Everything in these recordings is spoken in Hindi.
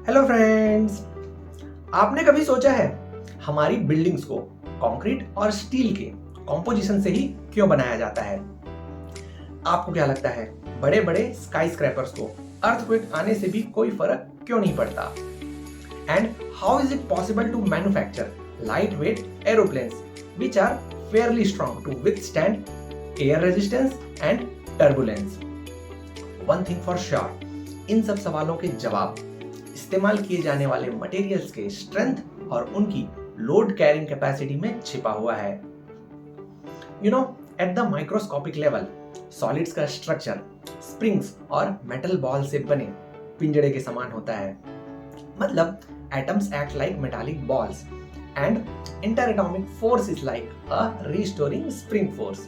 हेलो फ्रेंड्स, आपने कभी सोचा है हमारी बिल्डिंग्स को कंक्रीट और स्टील के कॉम्पोजिशन से ही क्यों बनाया जाता है? आपको क्या लगता है बड़े बड़े स्काई स्क्रैपर्स को अर्थक्वेक आने से भी कोई फर्क क्यों नहीं पड़ता? And how is it possible to manufacture light weight aeroplanes which are fairly strong to withstand air resistance and turbulence? One thing for sure, इन सब सवालों के जवाब इस्तेमाल किए जाने वाले मटेरियल्स के स्ट्रेंथ और उनकी लोड कैरिंग कैपेसिटी में छिपा हुआ है। At the microscopic level solids का स्ट्रक्चर स्प्रिंग्स और मेटल बॉल से बने पिंजड़े के समान होता है। मतलब atoms act like metallic balls and interatomic force is like a restoring spring force.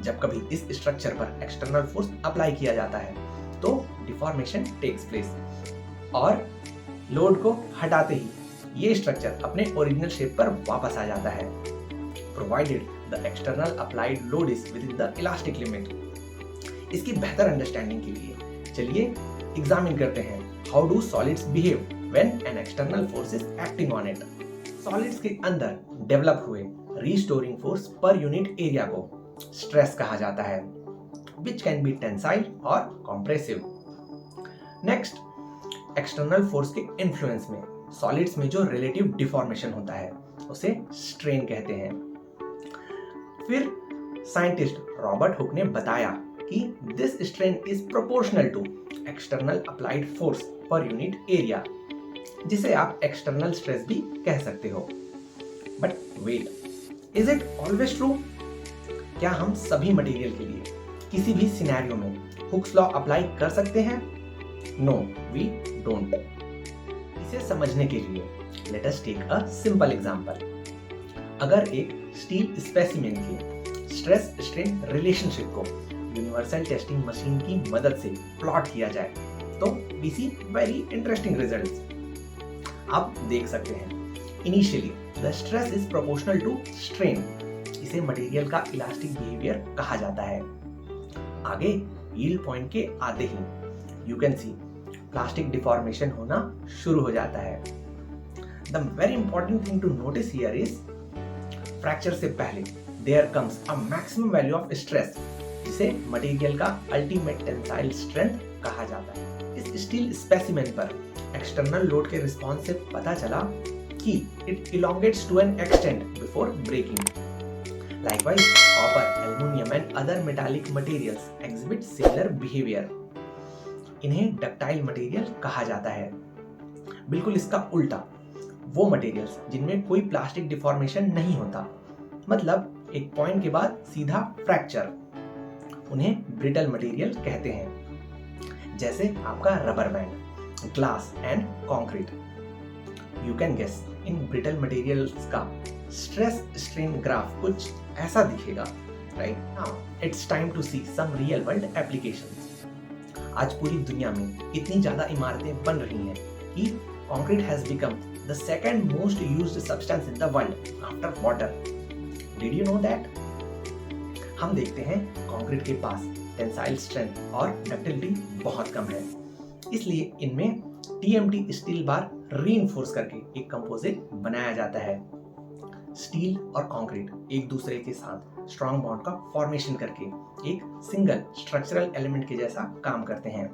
जब कभी इस स्ट्रक्चर पर एक्सटर्नल फोर्स अप्लाई किया जाता है तो डिफॉर्मेशन टेक्स प्लेस और लोड को हटाते ही ये स्ट्रक्चर अपने ओरिजिनल शेप पर वापस आ जाता है, provided the external applied load is with in the elastic limit. इसकी बेहतर अंडरस्टैंडिंग के लिए चलिए एग्जामिन करते हैं how do solids behave when an external force is acting on it. Solids के अंदर डेवलप हुए restoring force per unit area को स्ट्रेस कहा जाता है, which can be tensile और compressive. नेक्स्ट, एक्सटर्नल फोर्स के इन्फ्लुएंस में सॉलिड्स में जो रिलेटिव डिफॉर्मेशन होता है उसे स्ट्रेन कहते हैं। फिर साइंटिस्ट रॉबर्ट हुक ने बताया कि this strain is proportional to external applied force per unit area, जिसे आप एक्सटर्नल स्ट्रेस भी कह सकते हो। But wait, is it always true? क्या हम सभी मटेरियल के लिए किसी भी सिनेरियो में हुक्स लॉ अप्लाई कर सकते हैं? No, we don't. इसे समझने के लिए let us take a simple example. अगर एक स्टील स्पेसिमेन के स्ट्रेस स्ट्रेन रिलेशनशिप को यूनिवर्सल टेस्टिंग मशीन की मदद से प्लॉट किया जाए तो we see very interesting results. आप देख सकते हैं initially the stress is proportional to strain. इसे मटेरियल का इलास्टिक बिहेवियर कहा जाता है। आगे यील्ड पॉइंट के आते ही you can see plastic deformation होना शुरू हो जाता है। The very important thing to notice here is fracture से पहले there comes a maximum value of stress, जिसे मटेरियल का अल्टीमेट टेंसाइल स्ट्रेंथ कहा जाता है। इस स्टील स्पेसिमेन पर एक्सटर्नल लोड के रिस्पॉन्स से पता चला कि it elongates to an extent before breaking. Likewise, copper, aluminum and other metallic materials exhibit similar behavior. इन्हें डक्टाइल मटेरियल कहा जाता है। बिल्कुल इसका उल्टा, वो मटेरियल्स जिनमें कोई प्लास्टिक डिफॉर्मेशन नहीं होता, मतलब एक पॉइंट के बाद सीधा फ्रैक्चर, उन्हें ब्रिटल मटेरियल कहते हैं। जैसे आपका rubber band, glass and concrete. You can guess in brittle materials का स्ट्रेस स्ट्रेन ग्राफ कुछ ऐसा दिखेगा, right? Now it's time to see some real world applications. आज पूरी दुनिया में इतनी ज्यादा इमारतें बन रही हैं कि concrete has become the second most used substance in the world after water. Did you know that? हम देखते हैं कंक्रीट के पास टेंसाइल स्ट्रेंथ और डक्टिलिटी बहुत कम है, इसलिए इनमें टीएमटी स्टील बार रीइंफोर्स करके एक कंपोजिट बनाया जाता है। स्टील और कंक्रीट एक दूसरे के साथ स्ट्रॉन्ग बॉन्ड का फॉर्मेशन करके एक सिंगल स्ट्रक्चरल एलिमेंट के जैसा काम करते हैं।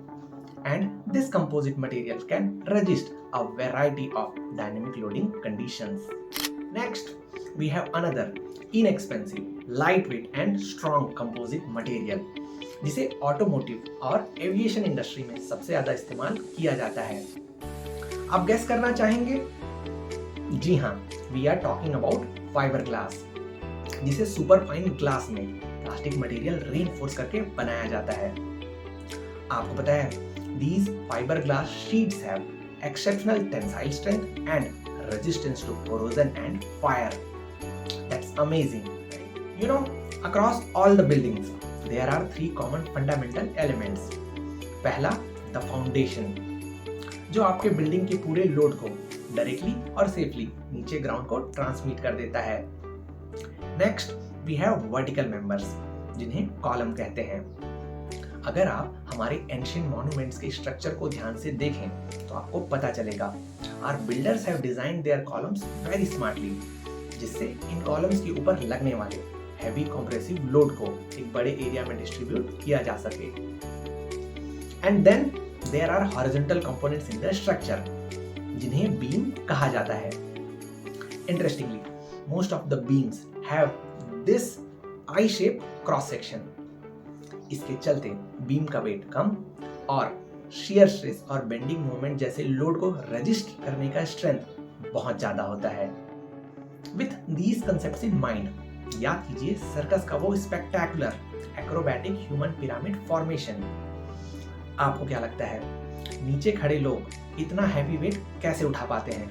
And this composite material can resist a variety of dynamic loading conditions. Next, we have another inexpensive, lightweight and strong composite material, जिसे ऑटोमोटिव और एविएशन इंडस्ट्री में सबसे ज्यादा इस्तेमाल किया जाता है। आप गेस करना चाहेंगे? जी हाँ, we are talking about fibre glass, जिसे सुपर फाइन ग्लास में प्लास्टिक मटेरियल रीइंफोर्स करके बनाया जाता है। आपको पता है, these fiber glass sheets have exceptional tensile strength and resistance to corrosion and fire. That's amazing. You know, across all the buildings, there are three common fundamental elements. पहला, the foundation, जो आपके बिल्डिंग के पूरे लोड को डायरेक्टली और सेफली नीचे ग्राउंड को ट्रांसमिट कर देता है। Next, we have vertical members, जिन्हें कॉलम कहते हैं। अगर आप हमारे एंशियंट मॉन्यूमेंट्स के स्ट्रक्चर को ध्यान से देखें तो आपको पता चलेगा our builders have designed their columns very smartly, जिससे इन कॉलम्स के ऊपर लगने वाले हैवी कॉम्प्रेसिव लोड को एक बड़े एरिया में डिस्ट्रीब्यूट किया जा सके। And then there are horizontal components in the structure, जिन्हें बीम कहा जाता है। Interestingly, most of the beams have this I shape cross section. इसके चलते बीम का वेट कम और शियर स्ट्रेस और बेंडिंग मोमेंट जैसे लोड को रजिस्ट करने का स्ट्रेंथ बहुत ज्यादा होता है। With these concepts in mind, याद कीजिए सर्कस का वो spectacular acrobatic human pyramid formation. आपको क्या लगता है, नीचे खड़े लोग इतना हैवी वेट कैसे उठा पाते हैं?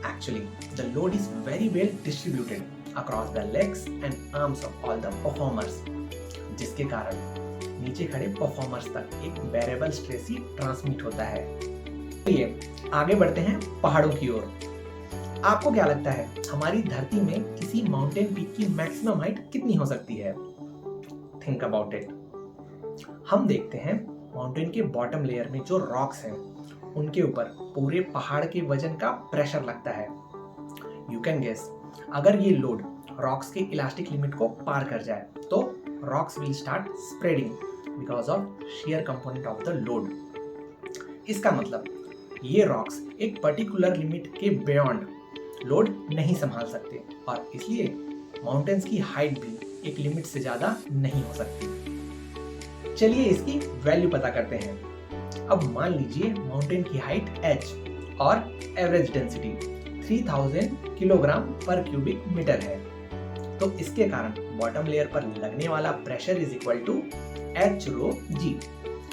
Actually the load is very well distributed across the legs and arms of all the performers, जिसके कारण नीचे खड़े परफॉर्मर्स तक एक बेरेबल स्ट्रेस ही ट्रांसमिट होता है। चलिए आगे बढ़ते हैं पहाड़ों की ओर। आपको क्या लगता है, हमारी धरती में किसी माउंटेन पीक की मैक्सिमम हाइट कितनी हो सकती है? Think about it. हम देखते हैं माउंटेन के बॉटम लेयर में जो रॉक्स हैं उनके ऊपर पूरे पहाड़ के वजन का प्रेशर लगता है। यू कैन गेस, अगर ये लोड रॉक्स के इलास्टिक लिमिट को पार कर जाए तो rocks will start spreading because of shear component of the load। इसका मतलब ये रॉक्स एक पर्टिकुलर लिमिट के बियॉन्ड लोड नहीं संभाल सकते और इसलिए माउंटेन्स की हाइट भी एक लिमिट से ज्यादा नहीं हो सकती। चलिए इसकी वैल्यू पता करते हैं। अब मान लीजिए माउंटेन की हाइट h और एवरेज डेंसिटी 3000 किलोग्राम पर क्यूबिक मीटर है, तो इसके कारण बॉटम लेयर पर लगने वाला pressure is equal to h rho g,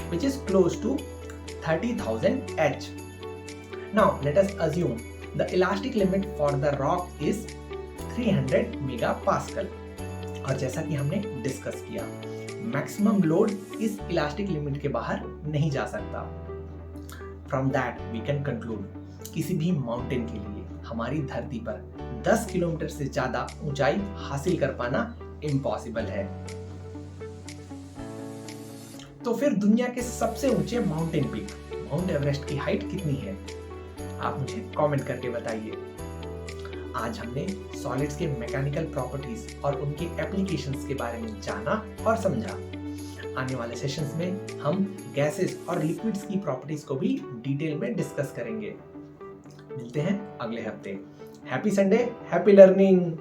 which is close to 30,000 h। Now let us assume the elastic limit for the rock is 300 megapascal। और जैसा कि हमने डिस्कस किया, मैक्सिमम लोड इस इलास्टिक लिमिट के बाहर नहीं जा सकता। From that we can conclude, किसी भी माउंटेन के लिए हमारी धरती पर 10 किलोमीटर से ज्यादा ऊंचाई हासिल कर पाना इम्पॉसिबल है। तो फिर दुनिया के सबसे ऊंचे माउंटेन पीक माउंट एवरेस्ट की हाइट कितनी है? आप मुझे कमेंट करके बताइए। आज हमने सॉलिड्स के मैकेनिकल प्रॉपर्टीज और उनके एप्लीकेशंस के बारे में जाना और समझा। आने वाले सेशंस में हम गैसेस और लिक्विड्स की प्रॉपर्टीज को भी डिटेल में डिस्कस करेंगे। मिलते हैं अगले हफ्ते। Happy Sunday, happy learning.